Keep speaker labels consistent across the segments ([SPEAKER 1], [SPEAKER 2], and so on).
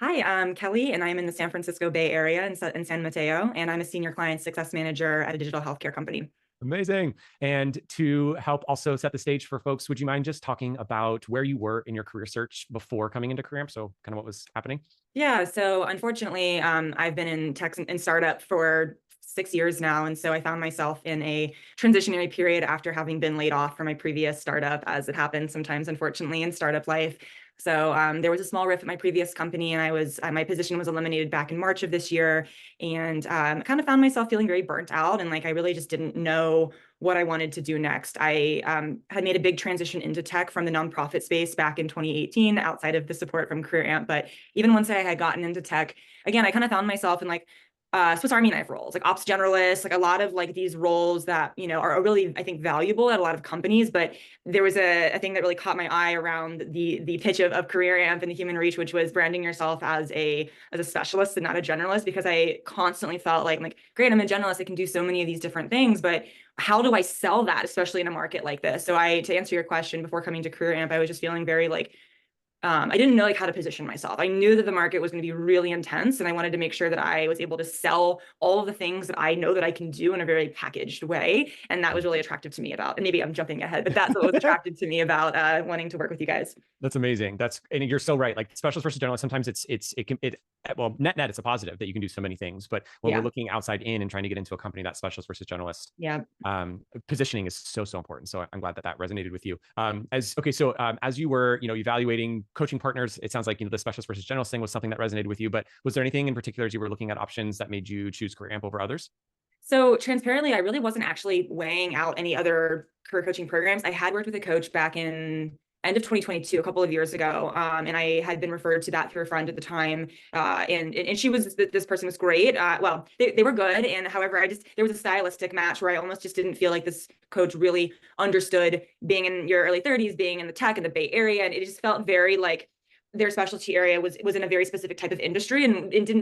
[SPEAKER 1] Hi, I'm Kelly, and I'm in the San Francisco Bay Area in San Mateo, and I'm a senior client success manager at a digital healthcare company.
[SPEAKER 2] Amazing. And to help also set the stage for folks, would you mind just talking about where you were in your career search before coming into CareerAmp? So kind of what was happening?
[SPEAKER 1] Yeah, so unfortunately, I've been in tech and startup for 6 years now, and so I found myself in a transitionary period after having been laid off from my previous startup, as it happens sometimes, unfortunately, in startup life. So there was a small rift at my previous company, and my position was eliminated back in March of this year, and kind of found myself feeling very burnt out, and like I really just didn't know what I wanted to do next. I had made a big transition into tech from the nonprofit space back in 2018, outside of the support from CareerAmp, but even once I had gotten into tech, again, I kind of found myself in like Swiss Army knife roles, like ops generalists, like a lot of like these roles that, are really, I think, valuable at a lot of companies. But there was a thing that really caught my eye around the pitch of CareerAmp and the human reach, which was branding yourself as a specialist and not a generalist, because I constantly felt like, great, I'm a generalist, I can do so many of these different things, but how do I sell that, especially in a market like this? So to answer your question, before coming to CareerAmp, I was just feeling very like I didn't know like how to position myself. I knew that the market was going to be really intense, and I wanted to make sure that I was able to sell all of the things that I know that I can do in a very packaged way. And that was really attractive to me about, and maybe I'm jumping ahead, but that's what was attractive to me about wanting to work with you guys.
[SPEAKER 2] That's amazing. And you're so right. Like specialist versus generalist, sometimes well, net it's a positive that you can do so many things. But when we're
[SPEAKER 1] Yeah.
[SPEAKER 2] looking outside in and trying to get into a company, that specialist versus generalist
[SPEAKER 1] Yeah.
[SPEAKER 2] positioning is so important. So I'm glad that that resonated with you. As you were, evaluating coaching partners, it sounds like the specialist versus generalist thing was something that resonated with you. But was there anything in particular as you were looking at options that made you choose CareerAmp over others?
[SPEAKER 1] So transparently, I really wasn't actually weighing out any other career coaching programs. I had worked with a coach back in end of 2022, a couple of years ago, and I had been referred to that through a friend at the time. And she was this person was great. Well, they were good, and however, there was a stylistic match where I almost just didn't feel like this coach really understood being in your early 30s, being in the tech in the Bay Area, and it just felt very like their specialty area was in a very specific type of industry, and it didn't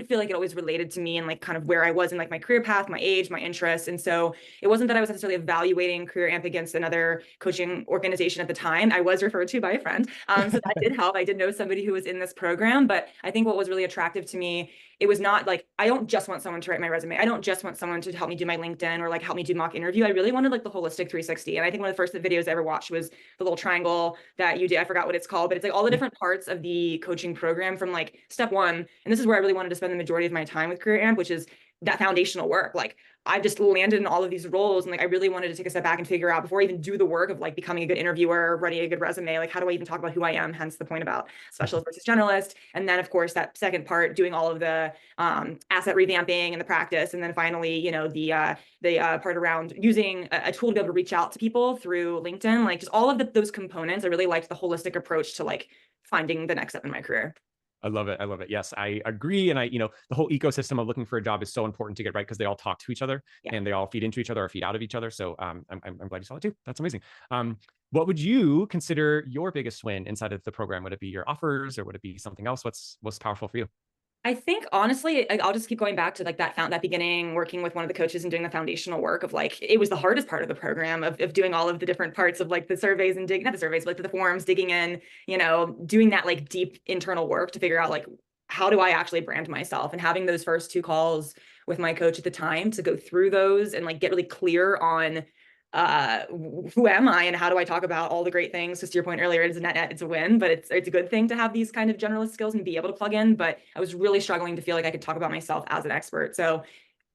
[SPEAKER 1] feel like it always related to me and like kind of where I was in like my career path, my age, my interests. And so it wasn't that I was necessarily evaluating CareerAmp against another coaching organization at the time. I was referred to by a friend, so that did help. I did know somebody who was in this program, but I think what was really attractive to me, it was not like I don't just want someone to write my resume. I don't just want someone to help me do my LinkedIn or like help me do mock interview. I really wanted like the holistic 360. And I think one of the first videos I ever watched was the little triangle that you did. I forgot what it's called, but it's like all the different parts of the coaching program from like step one. And this is where I really wanted to spend the majority of my time with CareerAmp, which is that foundational work. Like I just landed in all of these roles, and like I really wanted to take a step back and figure out before I even do the work of like becoming a good interviewer, writing a good resume, like how do I even talk about who I am? Hence the point about specialist versus generalist. And then of course that second part, doing all of the asset revamping and the practice, and then finally, the part around using a tool to be able to reach out to people through LinkedIn, like just all of those components. I really liked the holistic approach to like finding the next step in my career.
[SPEAKER 2] I love it. I love it. Yes, I agree. And the whole ecosystem of looking for a job is so important to get right because they all talk to each other
[SPEAKER 1] Yeah.
[SPEAKER 2] and they all feed into each other or feed out of each other. So I'm glad you saw it too. That's amazing. What would you consider your biggest win inside of the program? Would it be your offers or would it be something else? What's powerful for you?
[SPEAKER 1] I think honestly, I'll just keep going back to like that beginning, working with one of the coaches and doing the foundational work of like, it was the hardest part of the program of doing all of the different parts of like the surveys and not the surveys, but like the forms, digging in, doing that like deep internal work to figure out like, how do I actually brand myself, and having those first two calls with my coach at the time to go through those and like get really clear on who am I and how do I talk about all the great things? Because to your point earlier, it's a net, it's a win, but it's a good thing to have these kind of generalist skills and be able to plug in. But I was really struggling to feel like I could talk about myself as an expert. So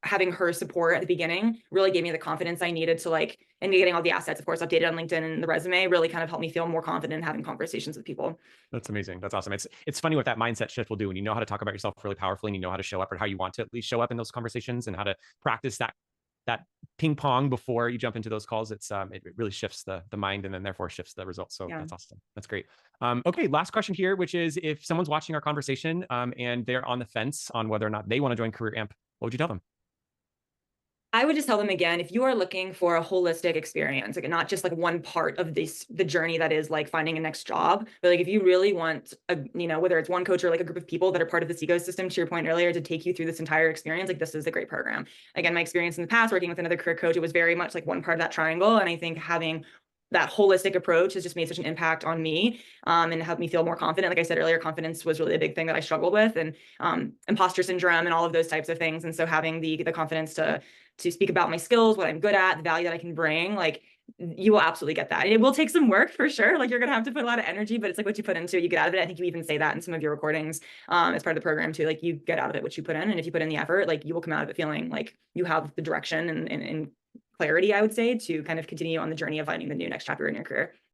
[SPEAKER 1] having her support at the beginning really gave me the confidence I needed to like, and getting all the assets, of course, updated on LinkedIn and the resume really kind of helped me feel more confident in having conversations with people.
[SPEAKER 2] That's amazing. That's awesome. It's funny what that mindset shift will do when you know how to talk about yourself really powerfully and you know how to show up or how you want to at least show up in those conversations and how to practice that ping pong before you jump into those calls. It really shifts the mind and then therefore shifts the results. So
[SPEAKER 1] Yeah.
[SPEAKER 2] that's awesome. That's great. Okay, last question here, which is if someone's watching our conversation and they're on the fence on whether or not they want to join CareerAmp, what would you tell them?
[SPEAKER 1] I would just tell them again, if you are looking for a holistic experience, like not just like one part of the journey that is like finding a next job, but like if you really want whether it's one coach or like a group of people that are part of this ecosystem, to your point earlier, to take you through this entire experience, like this is a great program. Again, my experience in the past working with another career coach, it was very much like one part of that triangle. And I think having that holistic approach has just made such an impact on me, and helped me feel more confident. Like I said earlier, confidence was really a big thing that I struggled with, and imposter syndrome and all of those types of things. And so having the confidence to speak about my skills, what I'm good at, the value that I can bring, like, you will absolutely get that. And it will take some work for sure. Like, you're gonna have to put a lot of energy, but it's like what you put into it, you get out of it. I think you even say that in some of your recordings, as part of the program too. Like, you get out of it what you put in, and if you put in the effort, like, you will come out of it feeling like you have the direction and clarity, I would say, to kind of continue on the journey of finding the new next chapter in your career.